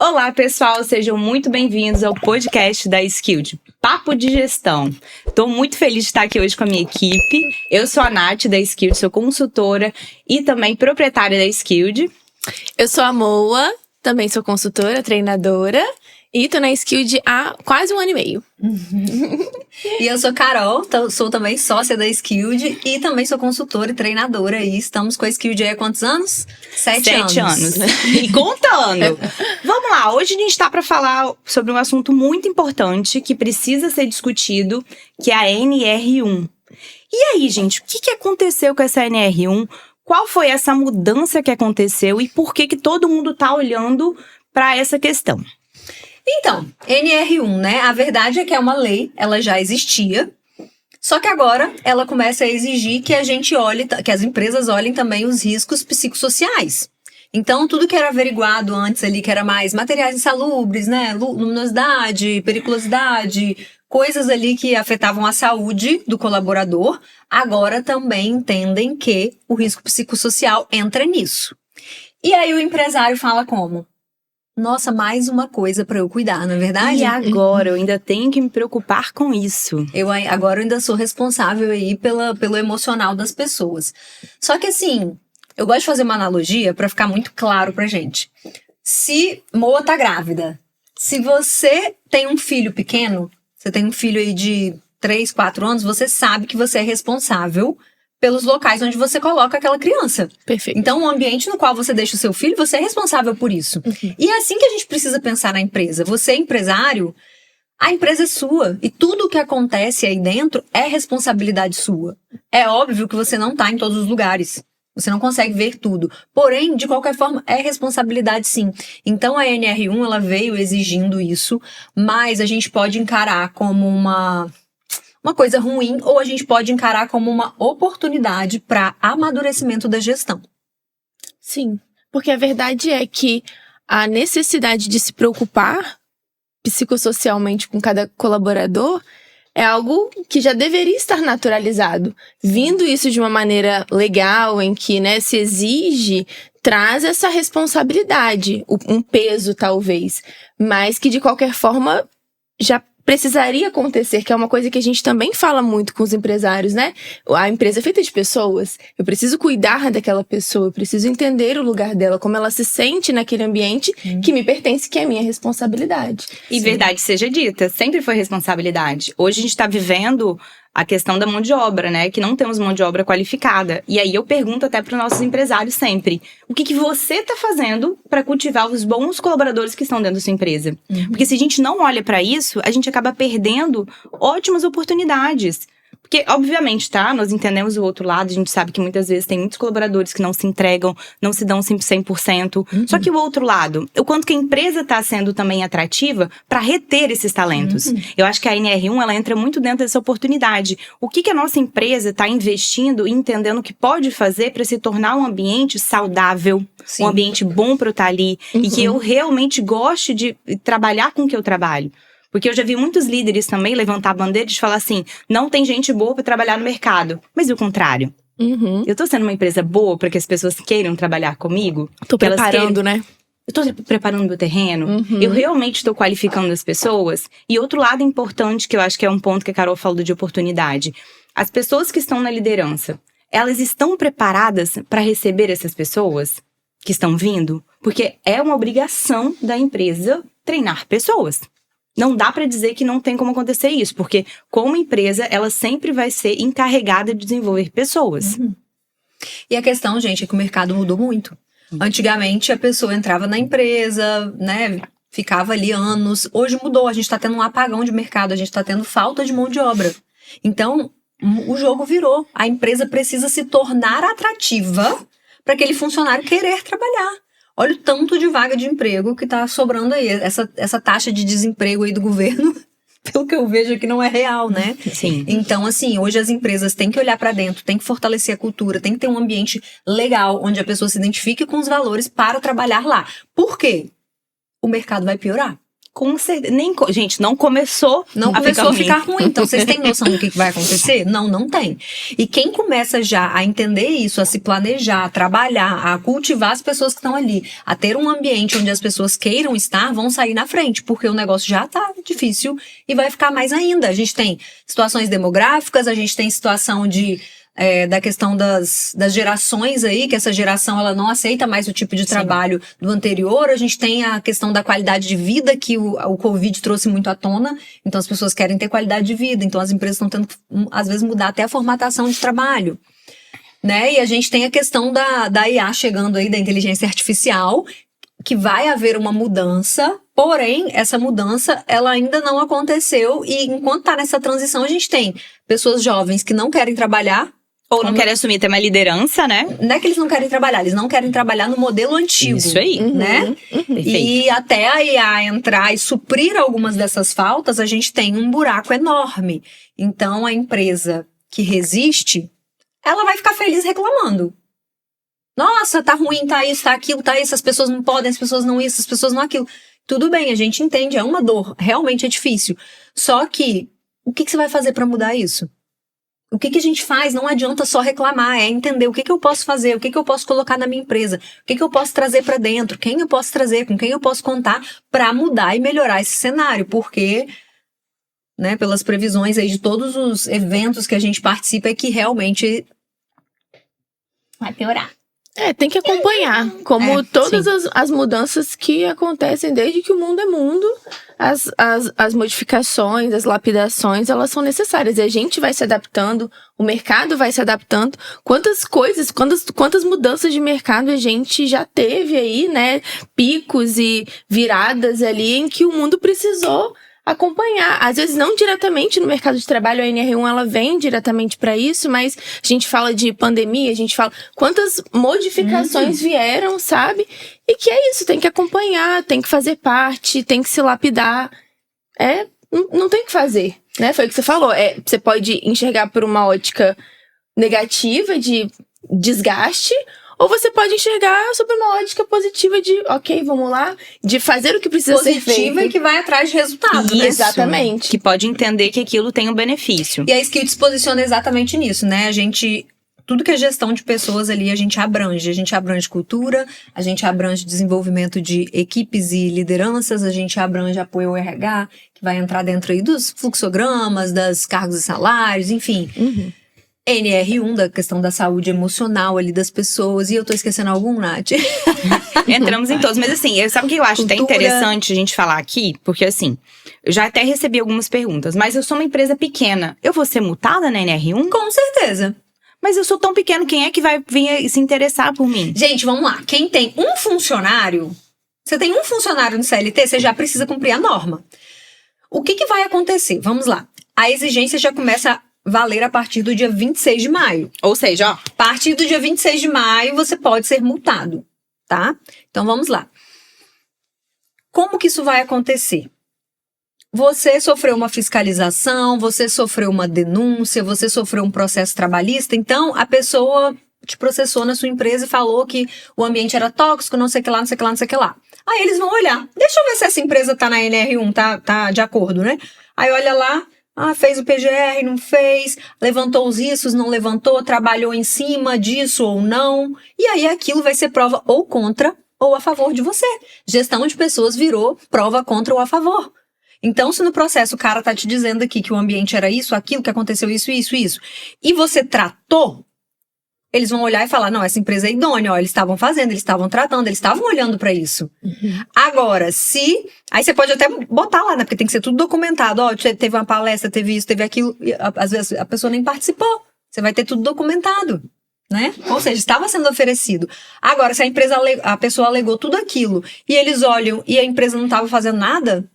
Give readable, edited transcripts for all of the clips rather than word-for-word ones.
Olá, pessoal, sejam muito bem-vindos ao podcast da Skilled, Papo de Gestão. Estou muito feliz de estar aqui hoje com a minha equipe. Eu sou a Nath da Skilled, sou consultora e também proprietária da Skilled. Eu sou a Moa, também sou consultora, treinadora e tô na Skilled há quase 1 ano e meio. E eu sou Carol, sou também sócia da Skilled e também sou consultora e treinadora. E estamos com a Skilled aí há quantos anos? 7 anos. E contando! Vamos lá, hoje a gente tá para falar sobre um assunto muito importante que precisa ser discutido, que é a NR1. E aí, gente, o que aconteceu com essa NR1? Qual foi essa mudança que aconteceu e por que todo mundo tá olhando para essa questão? Então, NR1, né? A verdade é que é uma lei, ela já existia. Só que agora ela começa a exigir que a gente olhe, que as empresas olhem também os riscos psicossociais. Então, tudo que era averiguado antes ali, que era mais materiais insalubres, né? Luminosidade, periculosidade, coisas ali que afetavam a saúde do colaborador, agora também entendem que o risco psicossocial entra nisso. E aí o empresário fala como? Nossa, mais uma coisa pra eu cuidar, não é verdade? E agora eu ainda tenho que me preocupar com isso. Agora eu ainda sou responsável aí pelo emocional das pessoas. Só que assim, eu gosto de fazer uma analogia pra ficar muito claro pra gente. Se Moa tá grávida, se você tem um filho pequeno, você tem um filho aí de 3, 4 anos, você sabe que você é responsável pelos locais onde você coloca aquela criança. Perfeito. Então, o ambiente no qual você deixa o seu filho, você é responsável por isso. Uhum. E é assim que a gente precisa pensar na empresa. Você é empresário, a empresa é sua. E tudo o que acontece aí dentro é responsabilidade sua. É óbvio que você não tá em todos os lugares. Você não consegue ver tudo. Porém, de qualquer forma, é responsabilidade sim. Então, a NR1, ela veio exigindo isso, mas a gente pode encarar como uma coisa ruim, ou a gente pode encarar como uma oportunidade para amadurecimento da gestão. Sim, porque a verdade é que a necessidade de se preocupar psicossocialmente com cada colaborador é algo que já deveria estar naturalizado. Vindo isso de uma maneira legal, em que, né, se exige, traz essa responsabilidade, um peso talvez, mas que de qualquer forma já precisaria acontecer, que é uma coisa que a gente também fala muito com os empresários, né? A empresa é feita de pessoas. Eu preciso cuidar daquela pessoa, eu preciso entender o lugar dela, como ela se sente naquele ambiente que me pertence, que é minha responsabilidade. E verdade seja dita, sempre foi responsabilidade. Hoje a gente tá vivendo a questão da mão de obra, né? Que não temos mão de obra qualificada. E aí eu pergunto até para os nossos empresários sempre: o que você tá fazendo para cultivar os bons colaboradores que estão dentro da sua empresa? Porque se a gente não olha para isso, a gente acaba perdendo ótimas oportunidades. Porque, obviamente, tá? Nós entendemos o outro lado, a gente sabe que muitas vezes tem muitos colaboradores que não se entregam, não se dão 100%. Só que o outro lado, o quanto que a empresa está sendo também atrativa para reter esses talentos. Eu acho que a NR1, ela entra muito dentro dessa oportunidade. O que a nossa empresa está investindo e entendendo o que pode fazer para se tornar um ambiente saudável, um ambiente bom para eu estar ali, e que eu realmente goste de trabalhar com o que eu trabalho. Porque eu já vi muitos líderes também levantar a bandeira de falar assim: não tem gente boa para trabalhar no mercado. Mas e o contrário? Eu tô sendo uma empresa boa para que as pessoas queiram trabalhar comigo? Tô preparando, né? Eu tô preparando meu terreno? Eu realmente estou qualificando as pessoas? E outro lado importante, que eu acho que é um ponto que a Carol falou de oportunidade. As pessoas que estão na liderança, elas estão preparadas para receber essas pessoas que estão vindo? Porque é uma obrigação da empresa treinar pessoas. Não dá para dizer que não tem como acontecer isso, porque como empresa, ela sempre vai ser encarregada de desenvolver pessoas. E a questão, gente, é que o mercado mudou muito. Antigamente, a pessoa entrava na empresa, né, ficava ali anos. Hoje mudou, a gente tá tendo um apagão de mercado, a gente tá tendo falta de mão de obra. Então, o jogo virou. A empresa precisa se tornar atrativa para aquele funcionário querer trabalhar. Olha o tanto de vaga de emprego que tá sobrando aí. Essa taxa de desemprego aí do governo, pelo que eu vejo aqui, não é real, né? Sim. Então, assim, hoje as empresas têm que olhar para dentro, têm que fortalecer a cultura, tem que ter um ambiente legal, onde a pessoa se identifique com os valores para trabalhar lá. Por quê? O mercado vai piorar. Gente, não começou a ficar ruim. Então, vocês têm noção do que vai acontecer? Não tem. E quem começa já a entender isso, a se planejar, a trabalhar, a cultivar as pessoas que estão ali, a ter um ambiente onde as pessoas queiram estar, vão sair na frente, porque o negócio já tá difícil e vai ficar mais ainda. A gente tem situações demográficas, a gente tem situação da questão das gerações aí, que essa geração ela não aceita mais o tipo de trabalho do anterior. A gente tem a questão da qualidade de vida que o Covid trouxe muito à tona. Então as pessoas querem ter qualidade de vida. Então as empresas estão tendo, às vezes, mudar até a formatação de trabalho. Né? E a gente tem a questão da IA chegando aí, da inteligência artificial, que vai haver uma mudança, porém, essa mudança, ela ainda não aconteceu. E enquanto tá nessa transição, a gente tem pessoas jovens que não querem trabalhar, ou não querem assumir ter uma liderança, né? Não é que eles não querem trabalhar, eles não querem trabalhar no modelo antigo. Isso aí. Né? E até a IA entrar e suprir algumas dessas faltas, a gente tem um buraco enorme. Então, a empresa que resiste, ela vai ficar feliz reclamando. Nossa, tá ruim, tá isso, tá aquilo, tá isso, as pessoas não podem, as pessoas não isso, as pessoas não aquilo. Tudo bem, a gente entende, é uma dor, realmente é difícil. Só que, o que você vai fazer pra mudar isso? O que a gente faz? Não adianta só reclamar, é entender o que eu posso fazer, o que eu posso colocar na minha empresa, o que eu posso trazer pra dentro, quem eu posso trazer, com quem eu posso contar pra mudar e melhorar esse cenário, porque, né, pelas previsões aí de todos os eventos que a gente participa, é que realmente vai piorar. Tem que acompanhar, como todas as mudanças que acontecem desde que o mundo é mundo, as modificações, as lapidações, elas são necessárias. E a gente vai se adaptando, o mercado vai se adaptando. Quantas mudanças de mercado a gente já teve aí, né? Picos e viradas ali em que o mundo precisou acompanhar. Às vezes não diretamente no mercado de trabalho, a NR1 ela vem diretamente para isso, mas a gente fala de pandemia, a gente fala quantas modificações vieram, sabe? E que é isso, tem que acompanhar, tem que fazer parte, tem que se lapidar. Não tem o que fazer, né? Foi o que você falou, você pode enxergar por uma ótica negativa de desgaste, ou você pode enxergar sob uma ótica positiva de, ok, vamos lá, de fazer o que precisa ser feito. Positiva e que vai atrás de resultado, né? Exatamente. Que pode entender que aquilo tem um benefício. E a Skill se posiciona exatamente nisso, né? Tudo que é gestão de pessoas ali, a gente abrange cultura, a gente abrange desenvolvimento de equipes e lideranças, a gente abrange apoio ao RH, que vai entrar dentro aí dos fluxogramas, das cargos e salários, enfim. NR1, da questão da saúde emocional ali das pessoas. E eu tô esquecendo algum, Nath? Entramos em todos. Mas assim, sabe o que eu acho até interessante a gente falar aqui? Porque assim, eu já até recebi algumas perguntas. Mas eu sou uma empresa pequena. Eu vou ser multada na NR1? Com certeza. Mas eu sou tão pequeno, quem é que vai vir se interessar por mim? Gente, vamos lá. Quem tem um funcionário... Você tem um funcionário no CLT, você já precisa cumprir a norma. O que vai acontecer? Vamos lá. A exigência já começa a valer a partir do dia 26 de maio. Ou seja, ó, a partir do dia 26 de maio, você pode ser multado, tá? Então, vamos lá. Como que isso vai acontecer? Você sofreu uma fiscalização, você sofreu uma denúncia, você sofreu um processo trabalhista, então a pessoa te processou na sua empresa e falou que o ambiente era tóxico, não sei o que lá, não sei o que lá, não sei o que lá. Aí eles vão olhar. Deixa eu ver se essa empresa tá na NR1, tá de acordo, né? Aí olha lá. Fez o PGR, não fez, levantou os riscos, não levantou, trabalhou em cima disso ou não. E aí aquilo vai ser prova ou contra ou a favor de você. Gestão de pessoas virou prova contra ou a favor. Então, se no processo o cara tá te dizendo aqui que o ambiente era isso, aquilo, que aconteceu isso, e você tratou, eles vão olhar e falar, não, essa empresa é idônea, ó, eles estavam fazendo, eles estavam tratando, eles estavam olhando pra isso. Agora, aí você pode até botar lá, né, porque tem que ser tudo documentado, ó, teve uma palestra, teve isso, teve aquilo, e às vezes a pessoa nem participou, você vai ter tudo documentado, né? Ou seja, estava sendo oferecido. Agora, se a pessoa alegou tudo aquilo, e eles olham e a empresa não estava fazendo nada,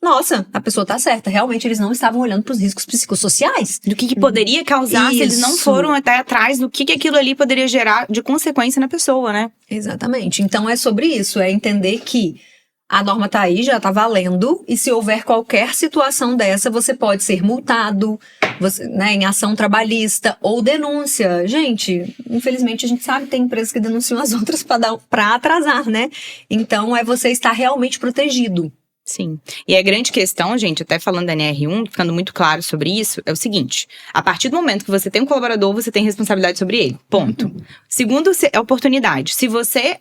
nossa, a pessoa tá certa. Realmente, eles não estavam olhando para os riscos psicossociais. Do que poderia causar se eles não foram até atrás do que aquilo ali poderia gerar de consequência na pessoa, né? Exatamente. Então, é sobre isso. É entender que A norma tá aí, já tá valendo, e se houver qualquer situação dessa, você pode ser multado, né, em ação trabalhista ou denúncia. Gente, infelizmente a gente sabe que tem empresas que denunciam as outras para atrasar, né? Então é você estar realmente protegido. Sim. E a grande questão, gente, até falando da NR1, ficando muito claro sobre isso, é o seguinte: a partir do momento que você tem um colaborador, você tem responsabilidade sobre ele. Ponto. Segundo, é oportunidade. Se você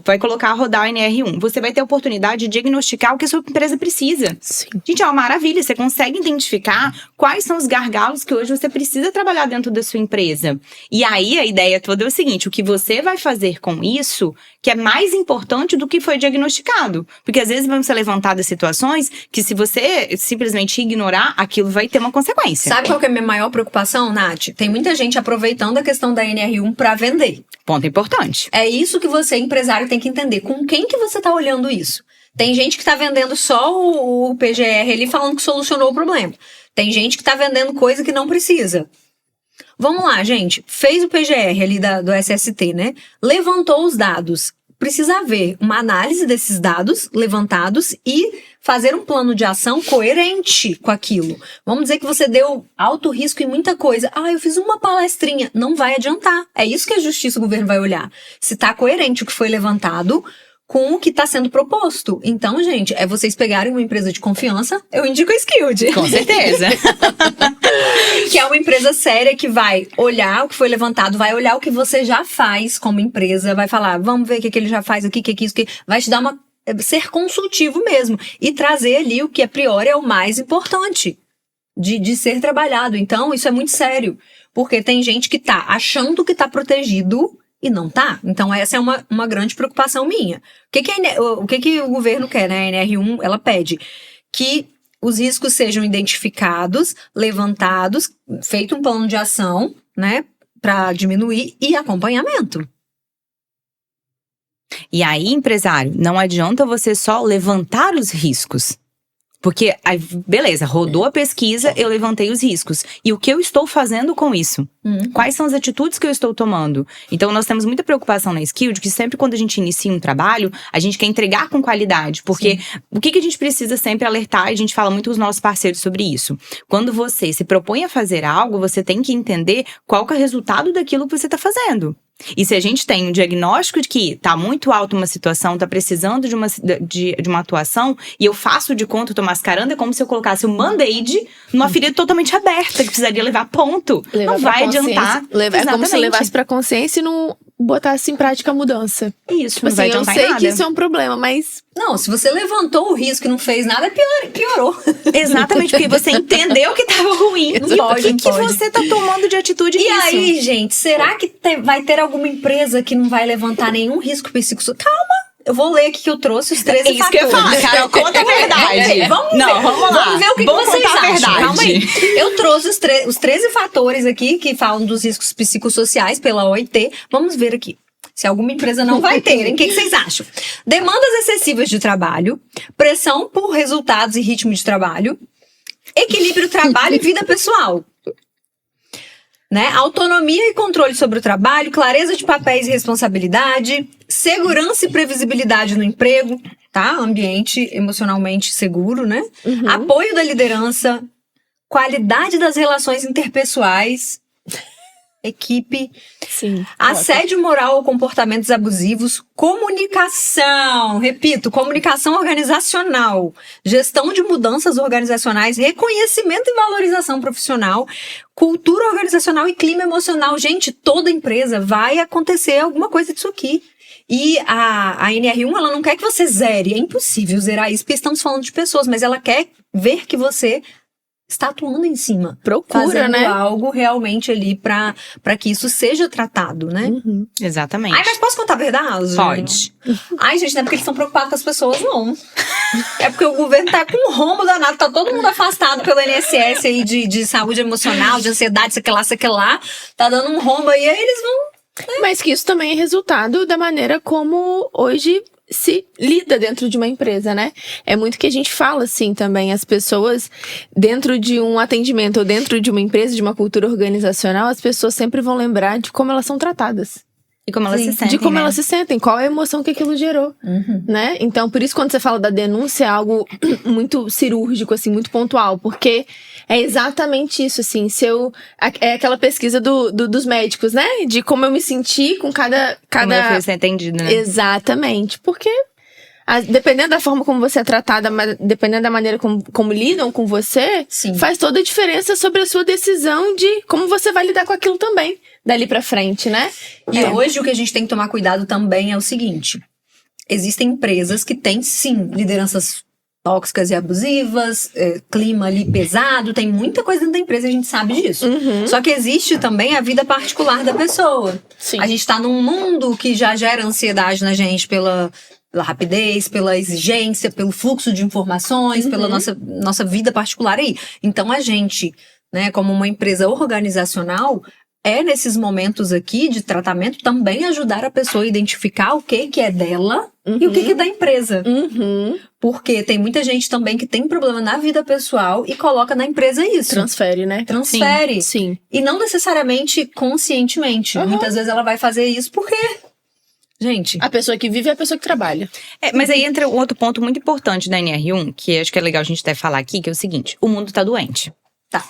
vai colocar a rodar o NR1, você vai ter a oportunidade de diagnosticar o que a sua empresa precisa. Sim. Gente, é uma maravilha. Você consegue identificar quais são os gargalos que hoje você precisa trabalhar dentro da sua empresa. E aí, a ideia toda é o seguinte: o que você vai fazer com isso, que é mais importante do que foi diagnosticado. Porque às vezes vão ser levantadas situações que, se você simplesmente ignorar, aquilo vai ter uma consequência. Sabe qual que é a minha maior preocupação, Nath? Tem muita gente aproveitando a questão da NR1 para vender. Ponto importante. É isso que você, empresário, tem que entender. Com quem que você tá olhando isso? Tem gente que tá vendendo só o PGR ali, falando que solucionou o problema. Tem gente que tá vendendo coisa que não precisa. Vamos lá, gente. Fez o PGR ali do SST, né? Levantou os dados. Precisa haver uma análise desses dados levantados e fazer um plano de ação coerente com aquilo. Vamos dizer que você deu alto risco em muita coisa. Eu fiz uma palestrinha. Não vai adiantar. É isso que a justiça e o governo vai olhar. Se está coerente o que foi levantado com o que está sendo proposto. Então, gente, é vocês pegarem uma empresa de confiança. Eu indico a Skilled. Com certeza. Que é uma empresa séria que vai olhar o que foi levantado, vai olhar o que você já faz como empresa, vai falar, vamos ver o que ele já faz aqui, que isso, que vai te dar ser consultivo mesmo e trazer ali o que a priori é o mais importante de ser trabalhado. Então, isso é muito sério, porque tem gente que tá achando que tá protegido e não tá. Então, essa é uma grande preocupação minha. O que o governo quer, né? A NR1, ela pede que os riscos sejam identificados, levantados, feito um plano de ação, né, para diminuir, e acompanhamento. E aí, empresário, não adianta você só levantar os riscos. Porque, beleza, rodou a pesquisa, eu levantei os riscos. E o que eu estou fazendo com isso? Quais são as atitudes que eu estou tomando? Então, nós temos muita preocupação na Skilled, que sempre quando a gente inicia um trabalho, a gente quer entregar com qualidade. Porque o que a gente precisa sempre alertar, e a gente fala muito com os nossos parceiros sobre isso. Quando você se propõe a fazer algo, você tem que entender qual que é o resultado daquilo que você está fazendo. E se a gente tem um diagnóstico de que tá muito alto uma situação, tá precisando de uma atuação, e eu faço de conta, eu tô mascarando, é como se eu colocasse um band-aid numa ferida totalmente aberta, que precisaria levar ponto. Não vai adiantar. É como se levasse pra consciência e não botasse em prática a mudança. Isso, tipo não assim, vai eu adiantar sei nada. que isso é um problema, mas... Não, se você levantou o risco e não fez nada, piorou. Exatamente, porque você entendeu que tava ruim. E o que você tá tomando de atitude nisso? E aí, gente, será que vai ter alguma empresa que não vai levantar nenhum risco psicossocial? Calma! Eu vou ler aqui que eu trouxe os 13 fatores. Isso que eu ia falar, Carol, conta a verdade. Vamos lá. Vamos ver o que vocês acham. Verdade. Calma aí. Eu trouxe os 13 fatores aqui que falam dos riscos psicossociais pela OIT. Vamos ver aqui. Se alguma empresa não vai ter, hein? O que vocês acham? Demandas excessivas de trabalho, pressão por resultados e ritmo de trabalho, equilíbrio trabalho e vida pessoal. Né? Autonomia e controle sobre o trabalho, clareza de papéis e responsabilidade, segurança e previsibilidade no emprego, tá? Ambiente emocionalmente seguro, né? Apoio da liderança, qualidade das relações interpessoais, equipe, Sim, assédio moral ou comportamentos abusivos, comunicação, repito, comunicação organizacional, gestão de mudanças organizacionais, reconhecimento e valorização profissional, cultura organizacional e clima emocional. Gente, toda empresa vai acontecer alguma coisa disso aqui. E a NR1, ela não quer que você zere, é impossível zerar isso, porque estamos falando de pessoas, mas ela quer ver que você está atuando em cima. Procura, fazendo algo realmente ali pra que isso seja tratado, né? Exatamente. Ai, mas posso contar a verdade? Pode. Ai, gente, não é porque eles estão preocupados com as pessoas, não. É porque o governo tá com um rombo danado, tá todo mundo afastado pelo INSS aí de saúde emocional, de ansiedade, sei que lá. Tá dando um rombo aí eles vão... Mas que isso também é resultado da maneira como hoje se lida dentro de uma empresa, né? É muito que a gente fala assim também, as pessoas dentro de um atendimento ou dentro de uma empresa, de uma cultura organizacional, as pessoas sempre vão lembrar de como elas são tratadas. E como elas Sim, se sentem, de como né? elas se sentem, qual é a emoção que aquilo gerou, né? Então, por isso, quando você fala da denúncia, é algo muito cirúrgico, assim, muito pontual, porque é exatamente isso, assim, é aquela pesquisa dos médicos, né? De como eu me senti com Como eu fui ser entendido, né? Exatamente, porque dependendo da forma como você é tratada, dependendo da maneira como lidam com você, Sim. faz toda a diferença sobre a sua decisão de como você vai lidar com aquilo também, dali pra frente, né? E hoje o que a gente tem que tomar cuidado também é o seguinte: existem empresas que têm, sim, lideranças tóxicas e abusivas, clima ali pesado, tem muita coisa dentro da empresa, a gente sabe disso. Só que existe também a vida particular da pessoa. Sim. A gente tá num mundo que já gera ansiedade na gente pela rapidez, pela exigência, pelo fluxo de informações, pela nossa vida particular aí. Então a gente, né, como uma empresa organizacional, nesses momentos aqui de tratamento também ajudar a pessoa a identificar o que é dela e o que é da empresa. Porque tem muita gente também que tem problema na vida pessoal e coloca na empresa isso. Transfere, né? Transfere. Sim. E não necessariamente conscientemente. Muitas vezes ela vai fazer isso porque, gente... A pessoa que vive é a pessoa que trabalha. Mas aí entra um outro ponto muito importante da NR1, que acho que é legal a gente até falar aqui, que é o seguinte: o mundo tá doente. Tá.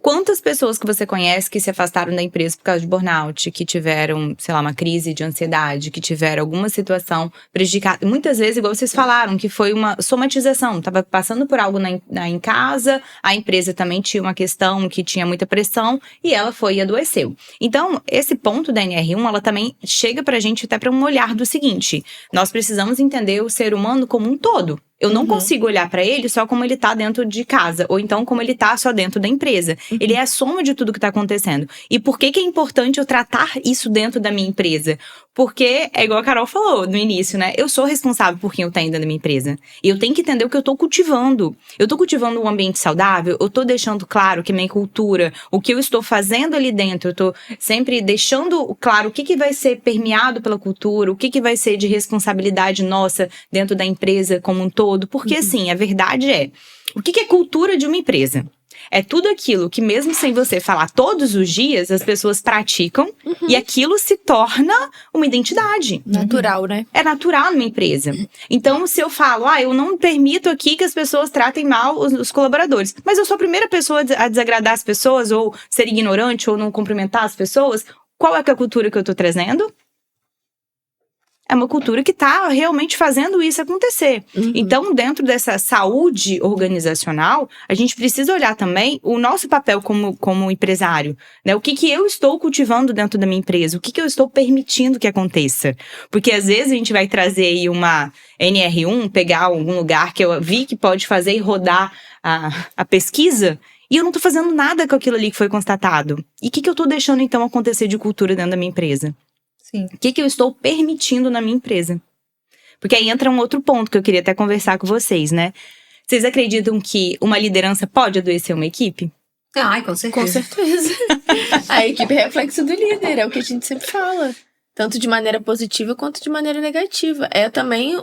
Quantas pessoas que você conhece que se afastaram da empresa por causa de burnout, que tiveram, sei lá, uma crise de ansiedade, que tiveram alguma situação prejudicada? Muitas vezes, igual vocês falaram, que foi uma somatização. Tava passando por algo em casa, a empresa também tinha uma questão que tinha muita pressão e ela foi e adoeceu. Então, esse ponto da NR1, ela também chega pra gente até para um olhar do seguinte: nós precisamos entender o ser humano como um todo. Eu não consigo olhar pra ele só como ele tá dentro de casa, ou então como ele tá só dentro da empresa. Ele é a soma de tudo que tá acontecendo. E por que é importante eu tratar isso dentro da minha empresa? Porque, é igual a Carol falou no início, né? Eu sou responsável por quem eu tenho dentro da minha empresa. E eu tenho que entender o que eu tô cultivando. Eu tô cultivando um ambiente saudável, eu tô deixando claro que minha cultura, o que eu estou fazendo ali dentro, eu tô sempre deixando claro o que vai ser permeado pela cultura, o que vai ser de responsabilidade nossa dentro da empresa como um todo. Porque, assim, a verdade é, o que é cultura de uma empresa? É tudo aquilo que, mesmo sem você falar todos os dias, as pessoas praticam e aquilo se torna uma identidade. Natural, né? É natural numa empresa. Então, se eu falo, eu não permito aqui que as pessoas tratem mal os colaboradores, mas eu sou a primeira pessoa a desagradar as pessoas, ou ser ignorante, ou não cumprimentar as pessoas, qual é a cultura que eu tô trazendo? É uma cultura que está realmente fazendo isso acontecer. Então, dentro dessa saúde organizacional, a gente precisa olhar também o nosso papel como empresário, né? O que eu estou cultivando dentro da minha empresa? O que eu estou permitindo que aconteça? Porque, às vezes, a gente vai trazer aí uma NR1, pegar algum lugar que eu vi que pode fazer e rodar a pesquisa, e eu não estou fazendo nada com aquilo ali que foi constatado. E o que eu estou deixando, então, acontecer de cultura dentro da minha empresa? Sim. O que eu estou permitindo na minha empresa? Porque aí entra um outro ponto que eu queria até conversar com vocês, né? Vocês acreditam que uma liderança pode adoecer uma equipe? Ai, com certeza. Com certeza. A equipe é reflexo do líder, é o que a gente sempre fala. Tanto de maneira positiva quanto de maneira negativa. É também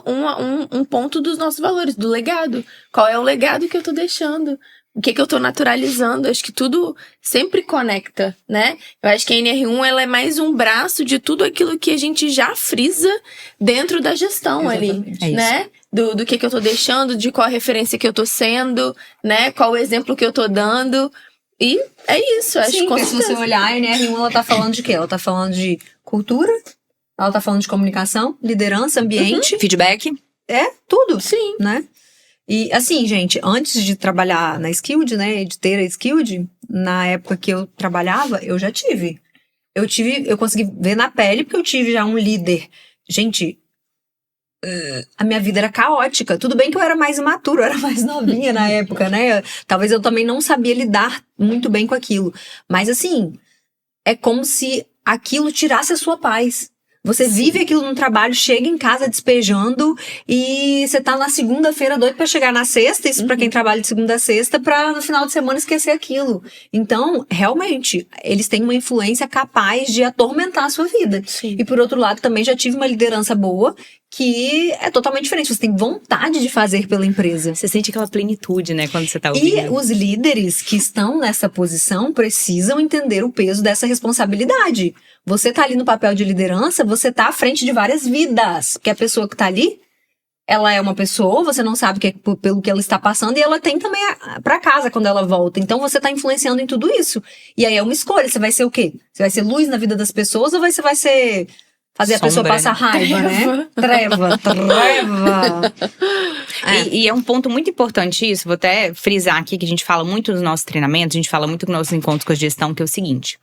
um ponto dos nossos valores, do legado. Qual é o legado que eu tô deixando? O que eu tô naturalizando? Acho que tudo sempre conecta, né? Eu acho que a NR1, ela é mais um braço de tudo aquilo que a gente já frisa dentro da gestão. Exatamente. Ali, né? Do que eu tô deixando, de qual a referência que eu tô sendo, né? Qual o exemplo que eu tô dando. E é isso, acho que Sim, porque se você olhar, a NR1, ela tá falando de quê? Ela tá falando de cultura, ela tá falando de comunicação, liderança, ambiente. Feedback? Tudo. Sim. Né? E assim, gente, antes de trabalhar na Skilled, né, de ter a Skilled, na época que eu trabalhava, eu já tive. Eu consegui ver na pele, porque eu tive já um líder. Gente, a minha vida era caótica. Tudo bem que eu era mais imatura, eu era mais novinha na época, né? Talvez eu também não sabia lidar muito bem com aquilo. Mas assim, é como se aquilo tirasse a sua paz. Você vive aquilo no trabalho, chega em casa despejando e você tá na segunda-feira doido pra chegar na sexta, isso pra quem trabalha de segunda a sexta, pra no final de semana esquecer aquilo. Então, realmente, eles têm uma influência capaz de atormentar a sua vida. Sim. E por outro lado, também já tive uma liderança boa que é totalmente diferente. Você tem vontade de fazer pela empresa. Você sente aquela plenitude, né, quando você tá E ouvindo. os líderes que estão nessa posição precisam entender o peso dessa responsabilidade. Você tá ali no papel de liderança, você tá à frente de várias vidas. Porque a pessoa que tá ali, ela é uma pessoa, você não sabe pelo que ela está passando, e ela tem também pra casa quando ela volta. Então você tá influenciando em tudo isso. E aí é uma escolha. Você vai ser o quê? Você vai ser luz na vida das pessoas ou você vai ser... fazer a pessoa Sombra, passar né? raiva, né? Treva. E é um ponto muito importante isso, vou até frisar aqui que a gente fala muito nos nossos treinamentos, a gente fala muito nos nossos encontros com a gestão, que é o seguinte: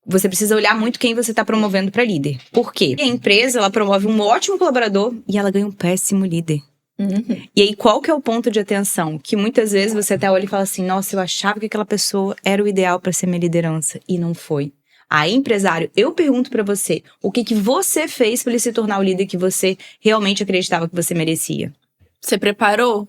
você precisa olhar muito quem você está promovendo para líder. Por quê? A empresa, ela promove um ótimo colaborador e ela ganha um péssimo líder. Uhum. E aí, qual que é o ponto de atenção? Que muitas vezes você até olha e fala assim, nossa, eu achava que aquela pessoa era o ideal para ser minha liderança, e não foi. Aí, empresário, eu pergunto pra você, o que você fez pra ele se tornar o líder que você realmente acreditava que você merecia? Você preparou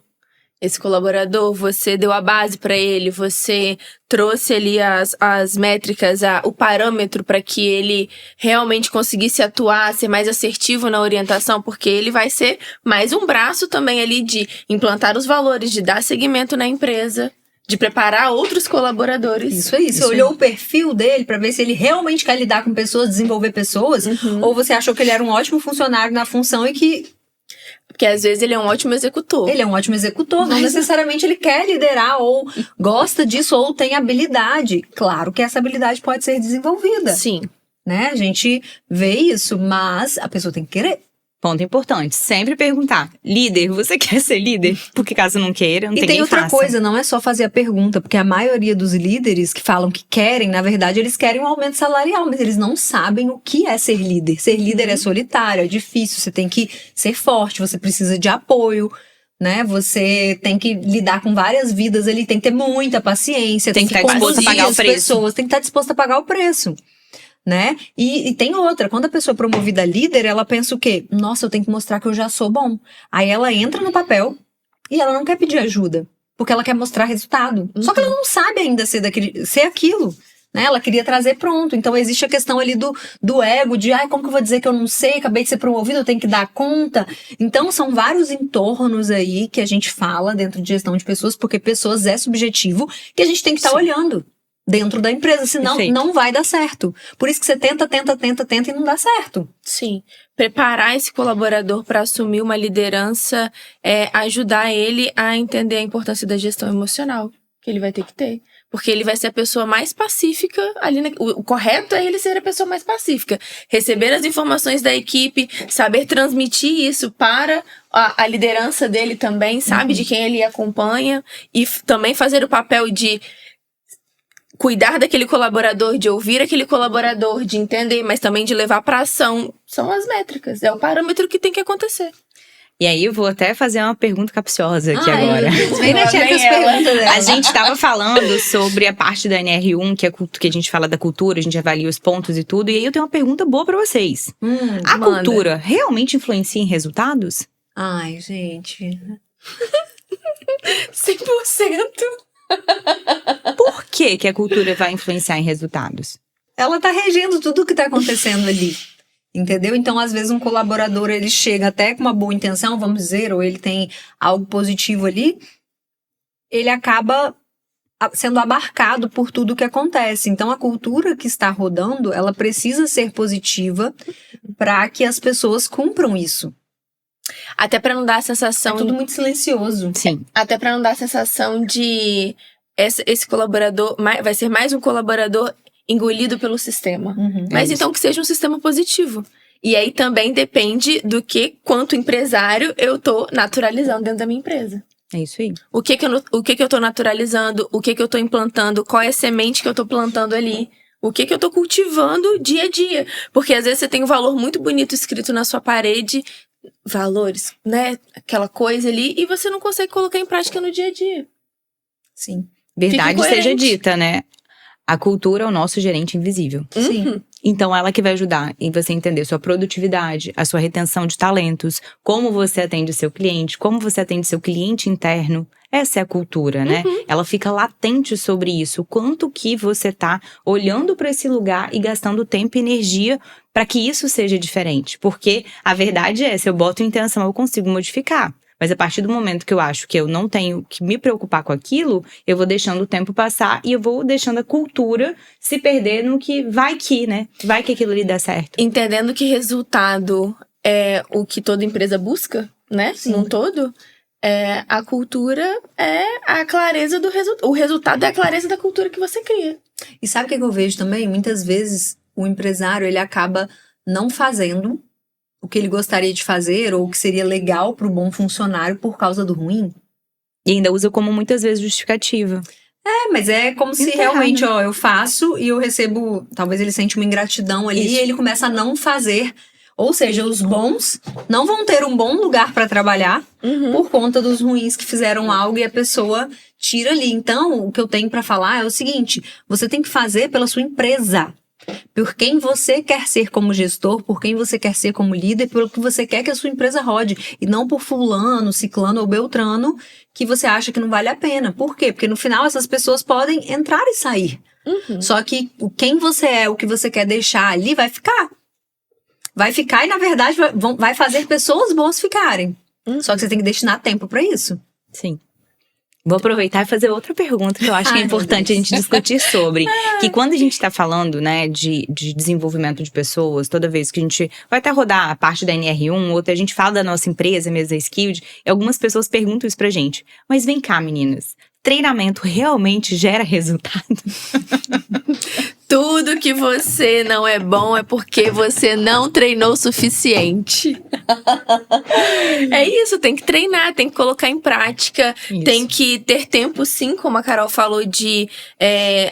esse colaborador? Você deu a base pra ele? Você trouxe ali as métricas, o parâmetro para que ele realmente conseguisse atuar, ser mais assertivo na orientação? Porque ele vai ser mais um braço também ali de implantar os valores, de dar seguimento na empresa, de preparar outros colaboradores. Isso aí. Você olhou o perfil dele pra ver se ele realmente quer lidar com pessoas, desenvolver pessoas, ou você achou que ele era um ótimo funcionário na função e que... Porque às vezes ele é um ótimo executor. Ele é um ótimo executor, não necessariamente ele quer liderar, ou gosta disso, ou tem habilidade. Claro que essa habilidade pode ser desenvolvida, Sim. né? A gente vê isso, mas a pessoa tem que querer. Ponto importante, sempre perguntar, líder, você quer ser líder? Porque caso não queira, não E tem tem quem outra faça. coisa, não é só fazer a pergunta, porque a maioria dos líderes que falam que querem, na verdade, eles querem um aumento salarial, mas eles não sabem o que é ser líder. Ser líder é solitário, é difícil, você tem que ser forte, você precisa de apoio, né? Você tem que lidar com várias vidas ali, tem que ter muita paciência, Tem que estar disposto a pagar o as preço. pessoas, tem que estar disposto a pagar o preço. Né? E tem outra, quando a pessoa é promovida a líder, ela pensa o quê? Nossa, eu tenho que mostrar que eu já sou bom. Aí ela entra no papel e ela não quer pedir ajuda, porque ela quer mostrar resultado. Só que ela não sabe ainda ser aquilo, né? Ela queria trazer pronto. Então existe a questão ali do ego, de como que eu vou dizer que eu não sei, acabei de ser promovido, eu tenho que dar conta. Então são vários entornos aí que a gente fala dentro de gestão de pessoas, porque pessoas é subjetivo, que a gente tem que estar olhando dentro da empresa, senão Perfeito. não vai dar certo. Por isso que você tenta e não dá certo. Sim. Preparar esse colaborador para assumir uma liderança é ajudar ele a entender a importância da gestão emocional que ele vai ter que ter. Porque ele vai ser a pessoa mais pacífica ali. O correto é ele ser a pessoa mais pacífica. Receber as informações da equipe, saber transmitir isso para a liderança dele também, sabe? De quem ele acompanha. E também fazer o papel de cuidar daquele colaborador, de ouvir aquele colaborador, de entender, mas também de levar para ação. São as métricas, é o parâmetro que tem que acontecer. E aí eu vou até fazer uma pergunta capciosa aqui agora. Vem na tia com as perguntas dela. A gente estava falando sobre a parte da NR1, que a gente fala da cultura, a gente avalia os pontos e tudo. E aí eu tenho uma pergunta boa para vocês. A manda. cultura realmente influencia em resultados? Ai, gente. 100%. Por que a cultura vai influenciar em resultados? Ela tá regendo tudo o que tá acontecendo ali. Entendeu? Então, às vezes, um colaborador, ele chega até com uma boa intenção, vamos dizer, ou ele tem algo positivo ali, ele acaba sendo abarcado por tudo que acontece. Então, a cultura que está rodando, ela precisa ser positiva para que as pessoas cumpram isso. Até para não dar a sensação... É tudo muito silencioso. Sim. Até para não dar a sensação de esse colaborador vai ser mais um colaborador engolido pelo sistema. Mas então que seja um sistema positivo. E aí também depende do quanto empresário eu tô naturalizando dentro da minha empresa. É isso aí. O que eu tô naturalizando, o que eu tô implantando, qual é a semente que eu tô plantando ali. O que eu tô cultivando dia a dia. Porque às vezes você tem um valor muito bonito escrito na sua parede, valores, né? Aquela coisa ali, e você não consegue colocar em prática no dia a dia. Sim. Verdade Fique seja coerente. dita, né? A cultura é o nosso gerente invisível. Sim. Então, ela que vai ajudar em você entender sua produtividade, a sua retenção de talentos, como você atende seu cliente, como você atende seu cliente interno. Essa é a cultura, né? Ela fica latente sobre isso. O quanto que você tá olhando para esse lugar e gastando tempo e energia para que isso seja diferente. Porque a verdade é, se eu boto intenção, eu consigo modificar. Mas a partir do momento que eu acho que eu não tenho que me preocupar com aquilo, eu vou deixando o tempo passar e eu vou deixando a cultura se perder no que vai que, né? Vai que aquilo ali dá certo. Entendendo que resultado é o que toda empresa busca, né? Sim. Num todo. A cultura é a clareza do resultado. O resultado é a clareza da cultura que você cria. E sabe o que eu vejo também? Muitas vezes o empresário, ele acaba não fazendo o que ele gostaria de fazer ou o que seria legal para o bom funcionário por causa do ruim. E ainda usa como muitas vezes justificativa. Mas é como se realmente, eu faço e eu recebo, talvez ele sente uma ingratidão ali e ele começa a não fazer. Ou seja, os bons não vão ter um bom lugar para trabalhar por conta dos ruins que fizeram algo e a pessoa tira ali. Então, o que eu tenho para falar é o seguinte, você tem que fazer pela sua empresa. Por quem você quer ser como gestor, por quem você quer ser como líder, pelo que você quer que a sua empresa rode. E não por fulano, ciclano ou beltrano que você acha que não vale a pena. Por quê? Porque no final essas pessoas podem entrar e sair. Só que quem você é, o que você quer deixar ali vai ficar. Vai ficar e, na verdade, vai fazer pessoas boas ficarem. Só que você tem que destinar tempo pra isso. Sim. Vou aproveitar e fazer outra pergunta que eu acho que é importante a gente discutir sobre. Que quando a gente tá falando, né, de desenvolvimento de pessoas, toda vez que a gente vai até rodar a parte da NR1, outra a gente fala da nossa empresa, mesmo da Skilled, e algumas pessoas perguntam isso pra gente. Mas vem cá, meninas, treinamento realmente gera resultado? Tudo que você não é bom é porque você não treinou o suficiente. É isso, tem que treinar, tem que colocar em prática, tem que ter tempo, sim, como a Carol falou, de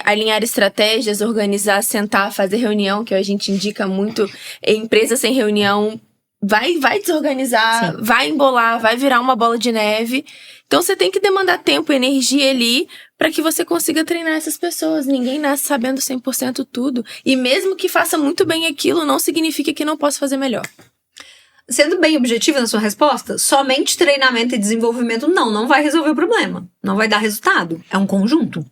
alinhar estratégias, organizar, sentar, fazer reunião, que a gente indica muito. Empresa sem reunião vai desorganizar, vai embolar, vai virar uma bola de neve. Então você tem que demandar tempo e energia ali para que você consiga treinar essas pessoas. Ninguém nasce sabendo 100% tudo. E mesmo que faça muito bem aquilo, não significa que não possa fazer melhor. Sendo bem objetiva na sua resposta, somente treinamento e desenvolvimento não vai resolver o problema. Não vai dar resultado. É um conjunto.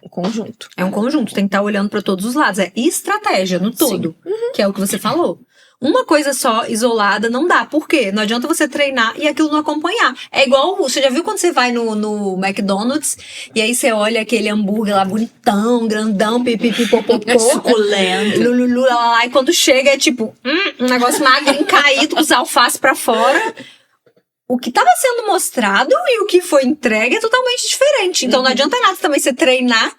É um conjunto. Tem que estar olhando para todos os lados. É estratégia no todo, que é o que você falou. Uma coisa só, isolada, não dá. Por quê? Não adianta você treinar e aquilo não acompanhar. É igual, você já viu quando você vai no McDonald's e aí você olha aquele hambúrguer lá bonitão, grandão, pipipipopopô. Suculento. Lululu, lá, e quando chega é tipo, um negócio magrinho, caído, com os alfaces pra fora. O que estava sendo mostrado e o que foi entregue é totalmente diferente. Então não adianta nada também você treinar.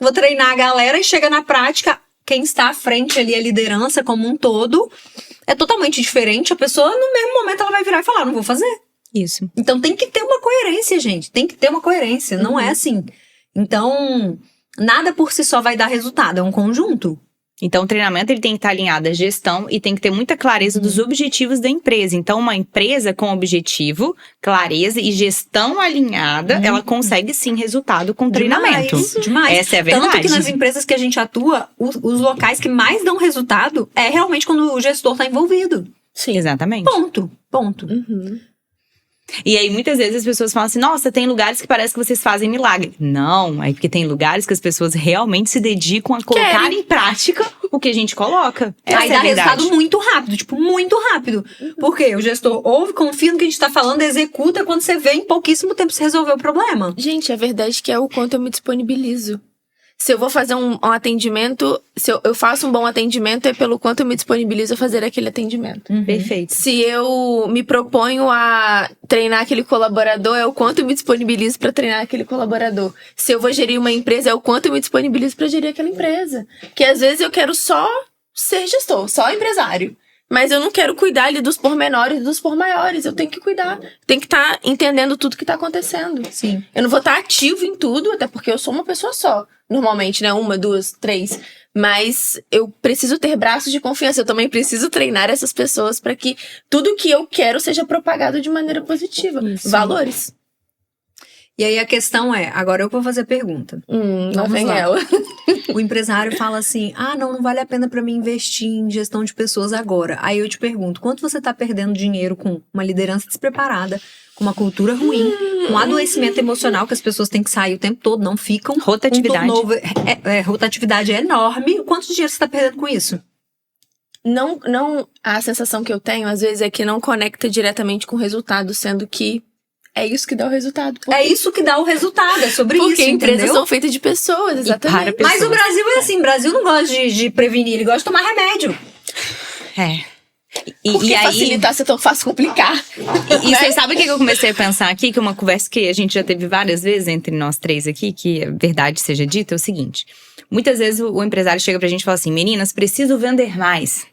Vou treinar a galera e chega na prática... Quem está à frente ali, a liderança como um todo, é totalmente diferente. A pessoa, no mesmo momento, ela vai virar e falar, não vou fazer. Isso. Então, tem que ter uma coerência, gente. Tem que ter uma coerência. Não é assim. Então, nada por si só vai dar resultado. É um conjunto. Então, o treinamento ele tem que estar alinhado à gestão e tem que ter muita clareza dos objetivos da empresa. Então, uma empresa com objetivo, clareza e gestão alinhada, ela consegue sim resultado com treinamento. Demais. Essa é a verdade. Tanto que nas empresas que a gente atua, os locais que mais dão resultado é realmente quando o gestor está envolvido. Sim, exatamente. Ponto. E aí, muitas vezes, as pessoas falam assim, nossa, tem lugares que parece que vocês fazem milagre. Não, é porque tem lugares que as pessoas realmente se dedicam a colocar em prática o que a gente coloca. Essa Aí é a dá verdade. resultado muito rápido, muito rápido. Porque o gestor ouve, confia no que a gente tá falando, executa, quando você vê, em pouquíssimo tempo se resolveu o problema. Gente, a verdade é que é o quanto eu me disponibilizo. Se eu vou fazer um atendimento, se eu faço um bom atendimento, é pelo quanto eu me disponibilizo a fazer aquele atendimento. Perfeito. Se eu me proponho a treinar aquele colaborador, é o quanto eu me disponibilizo para treinar aquele colaborador. Se eu vou gerir uma empresa, é o quanto eu me disponibilizo para gerir aquela empresa. Porque às vezes eu quero só ser gestor, só empresário. Mas eu não quero cuidar ali dos pormenores e dos maiores. Eu tenho que cuidar. Tenho que estar entendendo tudo que está acontecendo. Sim. Eu não vou estar ativo em tudo, até porque eu sou uma pessoa só. Normalmente, né? 1, 2, 3. Mas eu preciso ter braços de confiança. Eu também preciso treinar essas pessoas para que tudo que eu quero seja propagado de maneira positiva. Isso. Valores. E aí a questão é, agora eu vou fazer a pergunta. Lá Vamos vem lá. ela. O empresário fala assim, não vale a pena pra mim investir em gestão de pessoas agora. Aí eu te pergunto, quanto você tá perdendo dinheiro com uma liderança despreparada, com uma cultura ruim, com adoecimento emocional, que as pessoas têm que sair o tempo todo, não ficam. Rotatividade. Rotatividade é enorme. Quanto dinheiro você tá perdendo com isso? Não, a sensação que eu tenho, às vezes, é que não conecta diretamente com o resultado, sendo que é isso que dá o resultado. É isso que dá o resultado, é sobre Porque isso, empresas entendeu? são feitas de pessoas, exatamente. para Mas o Brasil é assim, o Brasil não gosta de prevenir, ele gosta de tomar remédio. Por que facilitar se é tão fácil complicar? E vocês sabem o que eu comecei a pensar aqui? Que é uma conversa que a gente já teve várias vezes entre nós três aqui, que a verdade seja dita, é o seguinte. Muitas vezes o empresário chega pra gente e fala assim, meninas, preciso vender mais.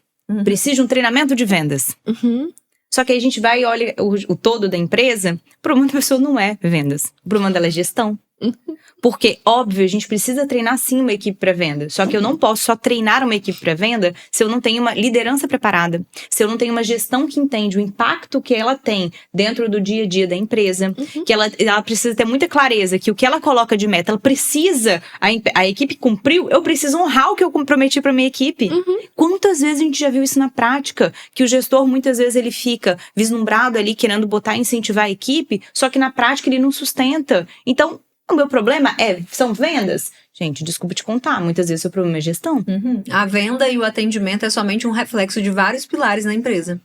Preciso de um treinamento de vendas. Só que aí a gente vai e olha o todo da empresa, o problema da pessoa não é vendas. O problema dela é gestão. Porque, óbvio, a gente precisa treinar sim uma equipe para venda. Só que eu não posso só treinar uma equipe para venda se eu não tenho uma liderança preparada. Se eu não tenho uma gestão que entende o impacto que ela tem dentro do dia a dia da empresa. Que ela precisa ter muita clareza que o que ela coloca de meta, ela precisa, a equipe cumpriu, eu preciso honrar o que eu comprometi para minha equipe. Quantas vezes a gente já viu isso na prática? Que o gestor, muitas vezes, ele fica vislumbrado ali, querendo botar e incentivar a equipe, só que na prática ele não sustenta. Então, o meu problema são vendas? Gente, desculpa te contar, muitas vezes o problema é gestão. A venda e o atendimento é somente um reflexo de vários pilares na empresa.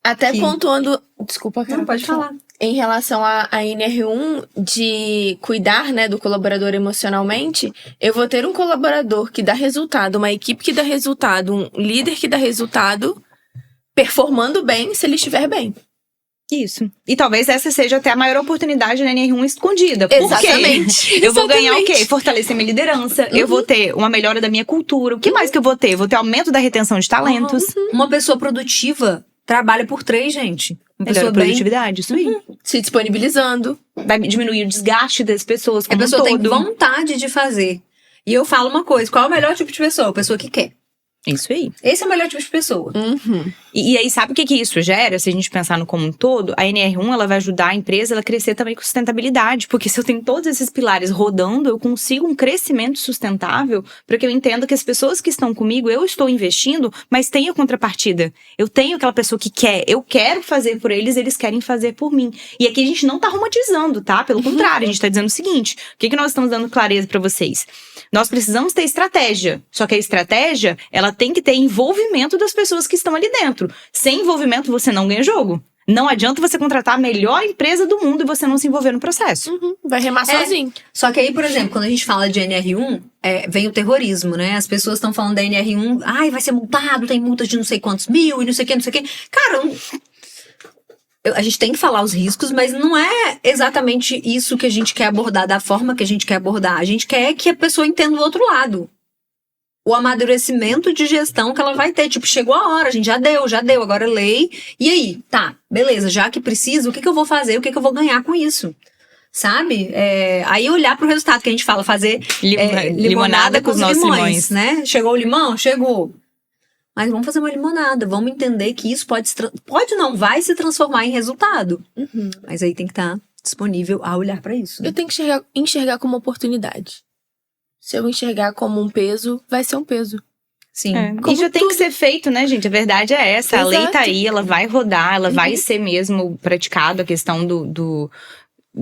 Até pontuando... Desculpa, Carol. Não, pode falar. Em relação à NR1, de cuidar, né, do colaborador emocionalmente, eu vou ter um colaborador que dá resultado, uma equipe que dá resultado, um líder que dá resultado, performando bem se ele estiver bem. Isso. E talvez essa seja até a maior oportunidade na NR1 escondida. Exatamente. Porque eu vou ganhar o quê? Fortalecer minha liderança. Eu vou ter uma melhora da minha cultura. O que mais que eu vou ter? Eu vou ter aumento da retenção de talentos. Uma pessoa produtiva trabalha por 3, gente. Uma Melhora pessoa a produtividade, isso aí. Se disponibilizando. Vai diminuir o desgaste das pessoas A como pessoa um tem todo. vontade de fazer. E eu falo uma coisa, qual é o melhor tipo de pessoa? A pessoa que quer. Isso aí. Esse é o melhor tipo de pessoa. E aí, sabe o que isso gera? Se a gente pensar no como um todo, a NR1 ela vai ajudar a empresa a crescer também com sustentabilidade. Porque se eu tenho todos esses pilares rodando, eu consigo um crescimento sustentável para que eu entenda que as pessoas que estão comigo, eu estou investindo, mas tem a contrapartida. Eu tenho aquela pessoa que quer, eu quero fazer por eles, eles querem fazer por mim. E aqui a gente não tá romantizando, tá? Pelo contrário, a gente tá dizendo o seguinte, o que nós estamos dando clareza para vocês? Nós precisamos ter estratégia, só que a estratégia, ela tem que ter envolvimento das pessoas que estão ali dentro. Sem envolvimento, você não ganha jogo. Não adianta você contratar a melhor empresa do mundo e você não se envolver no processo. Vai remar sozinho. Só que aí, por exemplo, quando a gente fala de NR1, vem o terrorismo, né? As pessoas estão falando da NR1, vai ser multado, tem multas de não sei quantos mil e não sei o que, não sei o que. Cara, a gente tem que falar os riscos, mas não é exatamente isso que a gente quer abordar, da forma que a gente quer abordar. A gente quer que a pessoa entenda o outro lado. O amadurecimento de gestão que ela vai ter. Tipo, chegou a hora, a gente já deu, agora lei. E aí, tá, beleza, já que precisa, o que eu vou fazer? O que eu vou ganhar com isso? Sabe? Aí olhar pro resultado que a gente fala, fazer limonada com os nossos limões, né? Chegou o limão? Chegou. Mas vamos fazer uma limonada, vamos entender que isso vai se transformar em resultado. Mas aí tem que estar disponível a olhar pra isso. Né? Eu tenho que enxergar como oportunidade. Se eu enxergar como um peso, vai ser um peso. Sim. E já tem que ser feito, né, gente? A verdade é essa. Exato. A lei tá aí, ela vai rodar, ela vai ser mesmo praticada, a questão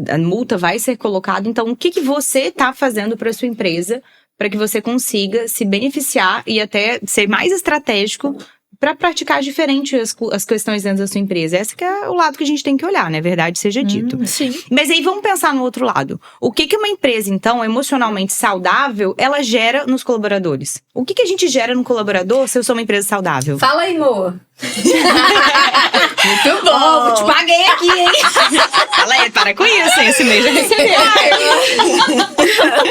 a multa vai ser colocada. Então, o que você tá fazendo para sua empresa para que você consiga se beneficiar e até ser mais estratégico para praticar diferente as questões dentro da sua empresa? Esse que é o lado que a gente tem que olhar, né? Verdade seja dito. Sim. Mas aí vamos pensar no outro lado. O que uma empresa, então, emocionalmente saudável, ela gera nos colaboradores? O que a gente gera no colaborador se eu sou uma empresa saudável? Fala aí, amor. Muito bom. Te paguei aqui, hein? Fala aí, para com isso, hein? Esse mês já recebeu.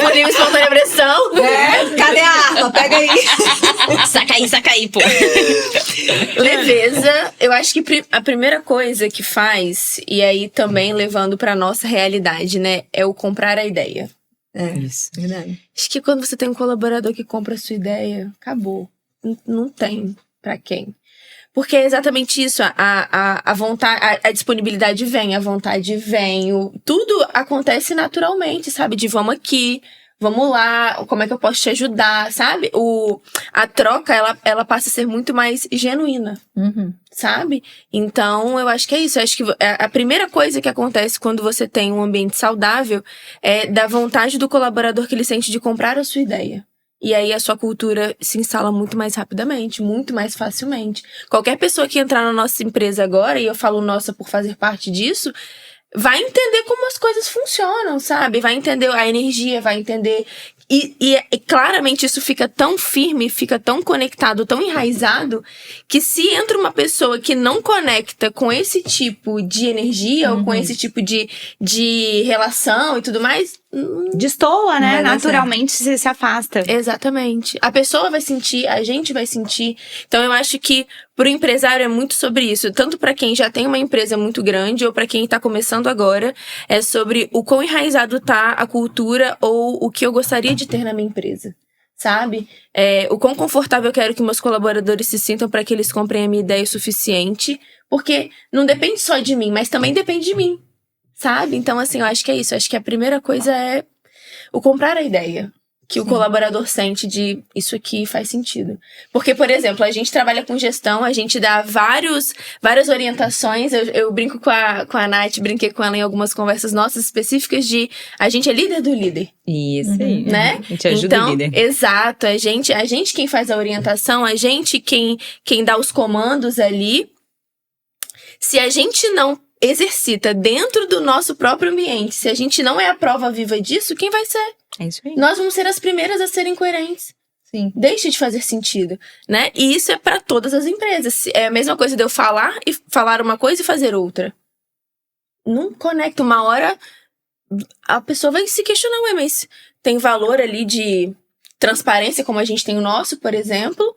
Por espontânea pressão. Cadê a arma? Pega aí. Saca aí, pô. Leveza, eu acho que a primeira coisa que faz, e aí também levando pra nossa realidade, né, é o comprar a ideia. Isso. Verdade. Acho que quando você tem um colaborador que compra a sua ideia, acabou. Não tem pra quem. Porque é exatamente isso, a vontade, a disponibilidade vem, a vontade vem, tudo acontece naturalmente, sabe? De vamos aqui, vamos lá, como é que eu posso te ajudar, sabe? A troca, ela passa a ser muito mais genuína, sabe? Então, eu acho que é isso. Eu acho que a primeira coisa que acontece quando você tem um ambiente saudável é da vontade do colaborador que ele sente de comprar a sua ideia. E aí a sua cultura se instala muito mais rapidamente, muito mais facilmente. Qualquer pessoa que entrar na nossa empresa agora, e eu falo nossa por fazer parte disso, vai entender como as coisas funcionam, sabe? Vai entender a energia, vai entender... E claramente isso fica tão firme, fica tão conectado, tão enraizado, que se entra uma pessoa que não conecta com esse tipo de energia ou com esse tipo de relação e tudo mais... Destoa, né? Vai dar Naturalmente se afasta. Exatamente. A pessoa vai sentir, a gente vai sentir. Então eu acho que pro empresário é muito sobre isso. Tanto para quem já tem uma empresa muito grande ou para quem tá começando agora, é sobre o quão enraizado tá a cultura ou o que eu gostaria de ter na minha empresa. Sabe? O quão confortável eu quero que meus colaboradores se sintam para que eles comprem a minha ideia o suficiente. Porque não depende só de mim, mas também depende de mim. Sabe? Então, assim, eu acho que é isso. Eu acho que a primeira coisa é o comprar a ideia. Que o colaborador sente de isso aqui faz sentido. Porque, por exemplo, a gente trabalha com gestão, a gente dá várias orientações. Eu brinco com a Nath, brinquei com ela em algumas conversas nossas específicas de a gente é líder do líder. Isso aí. Né? A gente ajuda então, o líder. Exato. A gente quem faz a orientação, a gente quem dá os comandos ali. Se a gente não exercita dentro do nosso próprio ambiente, se a gente não é a prova viva disso, quem vai ser? É isso aí. Nós vamos ser as primeiras a serem coerentes. Sim. Deixa de fazer sentido, né? E isso é pra todas as empresas. É a mesma coisa de eu falar uma coisa e fazer outra. Não conecta. Uma hora a pessoa vai se questionar, ué, mas tem valor ali de transparência, como a gente tem o nosso, por exemplo.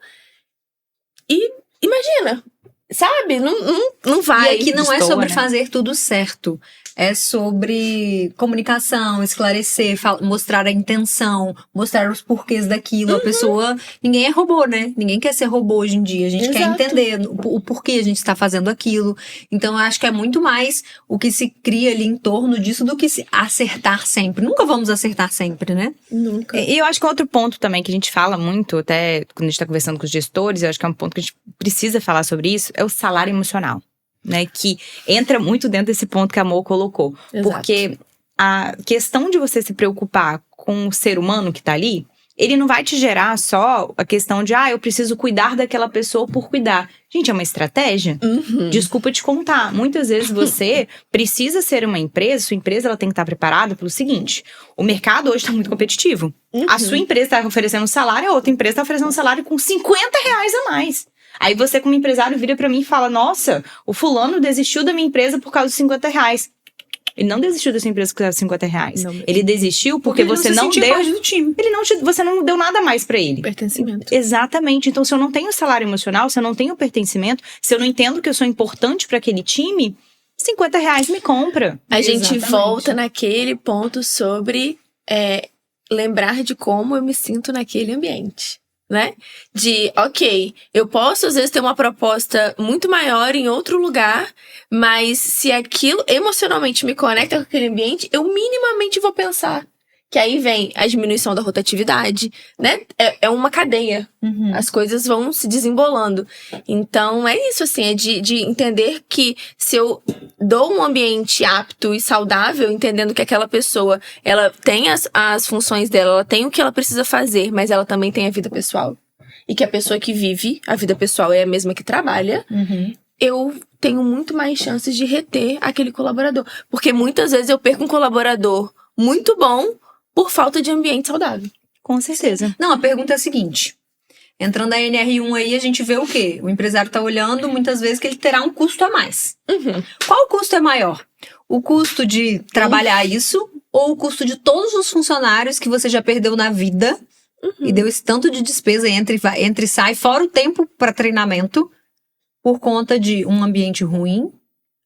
E imagina, sabe? Não vai. E aqui não é destoa, sobre né? fazer tudo certo. É sobre comunicação, esclarecer, mostrar a intenção, mostrar os porquês daquilo. A pessoa... Ninguém é robô, né? Ninguém quer ser robô hoje em dia. A gente quer Exato. entender o porquê a gente está fazendo aquilo. Então, eu acho que é muito mais o que se cria ali em torno disso do que se acertar sempre. Nunca vamos acertar sempre, né? Nunca. E eu acho que outro ponto também que a gente fala muito, até quando a gente tá conversando com os gestores, eu acho que é um ponto que a gente precisa falar sobre isso, é o salário emocional, né? Que entra muito dentro desse ponto que a Mo colocou. Exato. Porque a questão de você se preocupar com o ser humano que tá ali, ele não vai te gerar só a questão de, eu preciso cuidar daquela pessoa por cuidar. Gente, é uma estratégia. Desculpa te contar. Muitas vezes você precisa ser uma empresa, sua empresa ela tem que estar preparada pelo seguinte: o mercado hoje está muito competitivo. A sua empresa está oferecendo um salário, a outra empresa está oferecendo um salário com R$50 a mais. Aí você, como empresário, vira pra mim e fala: nossa, o fulano desistiu da minha empresa por causa dos R$50. Ele não desistiu da sua empresa por causa dos R$50. Não mesmo. Ele desistiu porque ele você não se não sentia deu. parte do time. Você não deu nada mais pra ele. Pertencimento. Exatamente. Então, se eu não tenho salário emocional, se eu não tenho pertencimento, se eu não entendo que eu sou importante pra aquele time, R$50 me compra. A gente Exatamente. volta naquele ponto sobre lembrar de como eu me sinto naquele ambiente, né? De, ok, eu posso às vezes ter uma proposta muito maior em outro lugar, mas se aquilo emocionalmente me conecta com aquele ambiente, eu minimamente vou pensar. Que aí vem a diminuição da rotatividade, né? É uma cadeia. As coisas vão se desembolando. Então, é isso, assim, é de entender que se eu dou um ambiente apto e saudável, entendendo que aquela pessoa, ela tem as funções dela, ela tem o que ela precisa fazer, mas ela também tem a vida pessoal. E que a pessoa que vive a vida pessoal é a mesma que trabalha. Eu tenho muito mais chances de reter aquele colaborador. Porque muitas vezes eu perco um colaborador muito bom por falta de ambiente saudável. Com certeza. Não, a pergunta é a seguinte. Entrando a NR1 aí, a gente vê o quê? O empresário tá olhando muitas vezes que ele terá um custo a mais. Qual custo é maior? O custo de trabalhar isso ou o custo de todos os funcionários que você já perdeu na vida e deu esse tanto de despesa entre e sai, fora o tempo para treinamento, por conta de um ambiente ruim,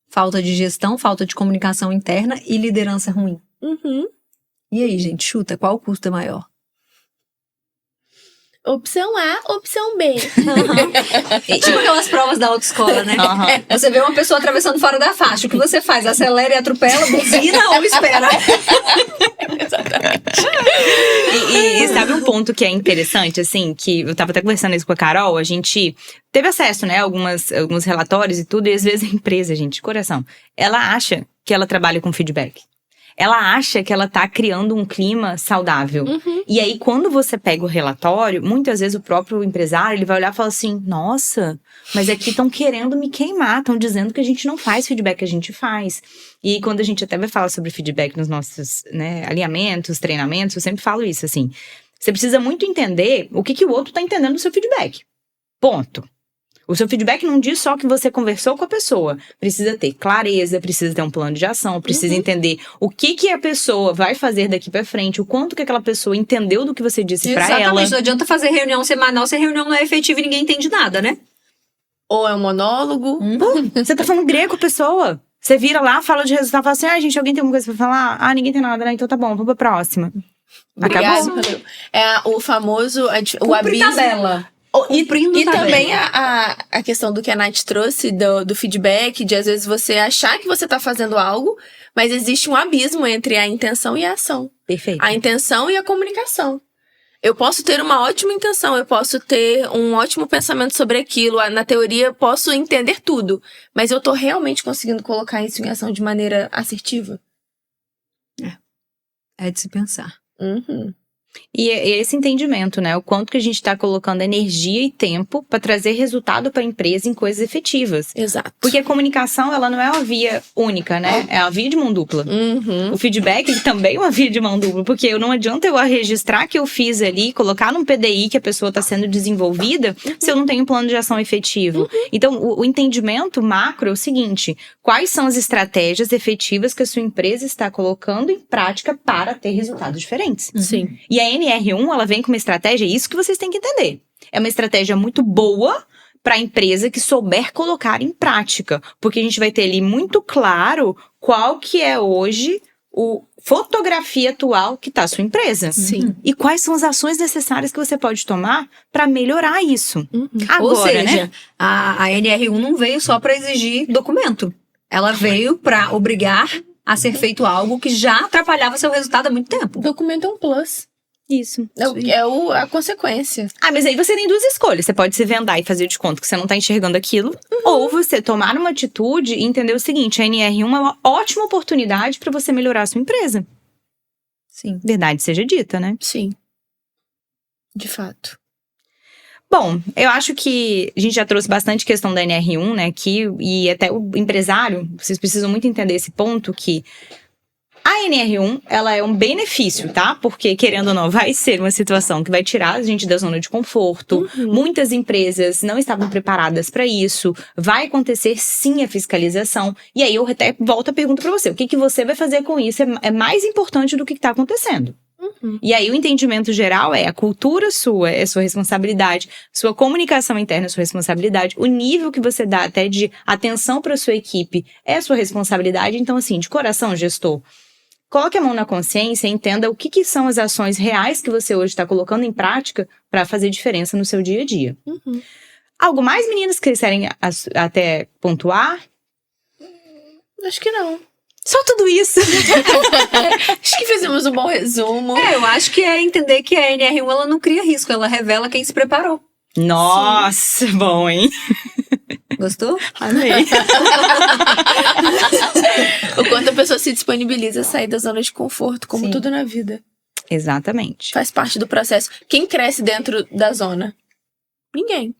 falta de gestão, falta de comunicação interna e liderança ruim? E aí, gente, chuta, qual o custo é maior? Opção A, opção B. Tipo aquelas provas da autoescola, né? Uhum. Você vê uma pessoa atravessando fora da faixa. O que você faz? Acelera e atropela, buzina ou espera? E sabe um ponto que é interessante, assim, que eu tava até conversando isso com a Carol, a gente teve acesso, né, a alguns relatórios e tudo, e às vezes a empresa, gente, de coração, ela acha que ela trabalha com feedback. Ela acha que ela tá criando um clima saudável. E aí, quando você pega o relatório, muitas vezes o próprio empresário, ele vai olhar e falar assim, nossa, mas aqui estão querendo me queimar, estão dizendo que a gente não faz feedback, a gente faz. E quando a gente até vai falar sobre feedback nos nossos, né, alinhamentos, treinamentos, eu sempre falo isso, assim, você precisa muito entender o que o outro tá entendendo do seu feedback. Ponto. O seu feedback não diz só que você conversou com a pessoa. Precisa ter clareza, precisa ter um plano de ação, precisa entender o que a pessoa vai fazer daqui pra frente, o quanto que aquela pessoa entendeu do que você disse pra ela. Exatamente, não adianta fazer reunião semanal se a reunião não é efetiva e ninguém entende nada, né? Ou é um monólogo. Você tá falando grego com a pessoa. Você vira lá, fala de resultado, fala assim, gente, alguém tem alguma coisa pra falar? Ah, ninguém tem nada, né? Então tá bom, vamos pra próxima. Obrigado. Acabou. É o famoso, o abismo. Tabela. E tabela. também a questão do que a Nath trouxe, do feedback, de às vezes você achar que você tá fazendo algo, mas existe um abismo entre a intenção e a ação. Perfeito. A intenção e a comunicação. Eu posso ter uma ótima intenção, eu posso ter um ótimo pensamento sobre aquilo, na teoria eu posso entender tudo, mas eu tô realmente conseguindo colocar isso em ação de maneira assertiva? É de se pensar. E esse entendimento, né? O quanto que a gente tá colocando energia e tempo pra trazer resultado pra empresa em coisas efetivas. Exato. Porque a comunicação, ela não é uma via única, né? É uma via de mão dupla. O feedback ele também é uma via de mão dupla. Porque não adianta eu registrar que eu fiz ali, colocar num PDI que a pessoa tá sendo desenvolvida, se eu não tenho um plano de ação efetivo. Então, o entendimento macro é o seguinte: quais são as estratégias efetivas que a sua empresa está colocando em prática para ter resultados diferentes? Sim. E a NR1, ela vem com uma estratégia, isso que vocês têm que entender. É uma estratégia muito boa para a empresa que souber colocar em prática. Porque a gente vai ter ali muito claro qual que é hoje o fotografia atual que está a sua empresa. Sim. E quais são as ações necessárias que você pode tomar para melhorar isso. Agora, Ou seja, né? a NR1 não veio só para exigir documento. Ela veio para obrigar a ser feito algo que já atrapalhava seu resultado há muito tempo. O documento é um plus. Isso. A consequência. Ah, mas aí você tem duas escolhas. Você pode se vendar e fazer de conta que você não tá enxergando aquilo. Ou você tomar uma atitude e entender o seguinte: a NR1 é uma ótima oportunidade para você melhorar a sua empresa. Sim. Verdade seja dita, né? Sim. De fato. Bom, eu acho que a gente já trouxe bastante questão da NR1, né? E até o empresário, vocês precisam muito entender esse ponto que a NR1, ela é um benefício, tá? Porque, querendo ou não, vai ser uma situação que vai tirar a gente da zona de conforto. Muitas empresas não estavam preparadas para isso. Vai acontecer, sim, a fiscalização. E aí, eu até volto a pergunta para você. O que você vai fazer com isso é mais importante do que está acontecendo. E aí, o entendimento geral é a cultura sua, é sua responsabilidade, sua comunicação interna é sua responsabilidade, o nível que você dá até de atenção para sua equipe é sua responsabilidade. Então, assim, de coração, gestor, coloque a mão na consciência e entenda o que são as ações reais que você hoje está colocando em prática para fazer diferença no seu dia a dia. Algo mais, meninas, que vocês querem até pontuar? Acho que não. Só tudo isso. Acho que fizemos um bom resumo. Eu acho que é entender que a NR1 ela não cria risco, ela revela quem se preparou. Nossa, bom, hein? Gostou? Amei. O quanto a pessoa se disponibiliza a sair da zona de conforto, como Sim. tudo na vida. Exatamente. Faz parte do processo. Quem cresce dentro da zona? Ninguém.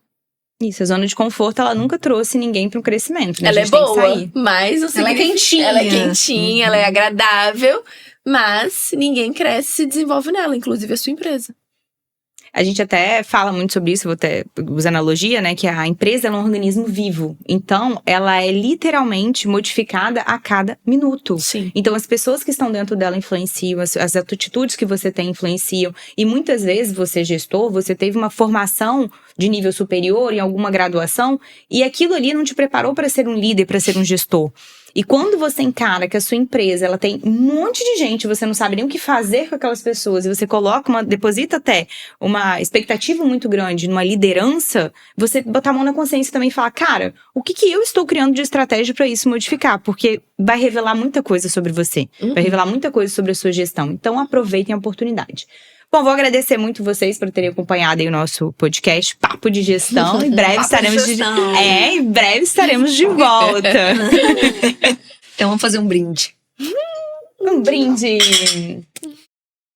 Isso, a zona de conforto, ela nunca trouxe ninguém para um crescimento, né? Ela A é gente tem que boa, sair. mas não Ela é significa- quentinha. Ela é quentinha, ela é agradável, mas ninguém cresce e se desenvolve nela, inclusive a sua empresa. A gente até fala muito sobre isso, vou até usar analogia, né? Que a empresa é um organismo vivo. Então, ela é literalmente modificada a cada minuto. Sim. Então, as pessoas que estão dentro dela influenciam, as atitudes que você tem influenciam. E muitas vezes, você gestor, você teve uma formação de nível superior em alguma graduação e aquilo ali não te preparou para ser um líder, para ser um gestor. E quando você encara que a sua empresa, ela tem um monte de gente, você não sabe nem o que fazer com aquelas pessoas, e você deposita até uma expectativa muito grande numa liderança, você botar a mão na consciência também e falar, cara, o que eu estou criando de estratégia para isso modificar? Porque vai revelar muita coisa sobre você, vai revelar muita coisa sobre a sua gestão. Então, aproveitem a oportunidade. Bom, vou agradecer muito vocês por terem acompanhado aí o nosso podcast Papo de Gestão. Em breve estaremos de volta. Então vamos fazer um brinde. Um brinde!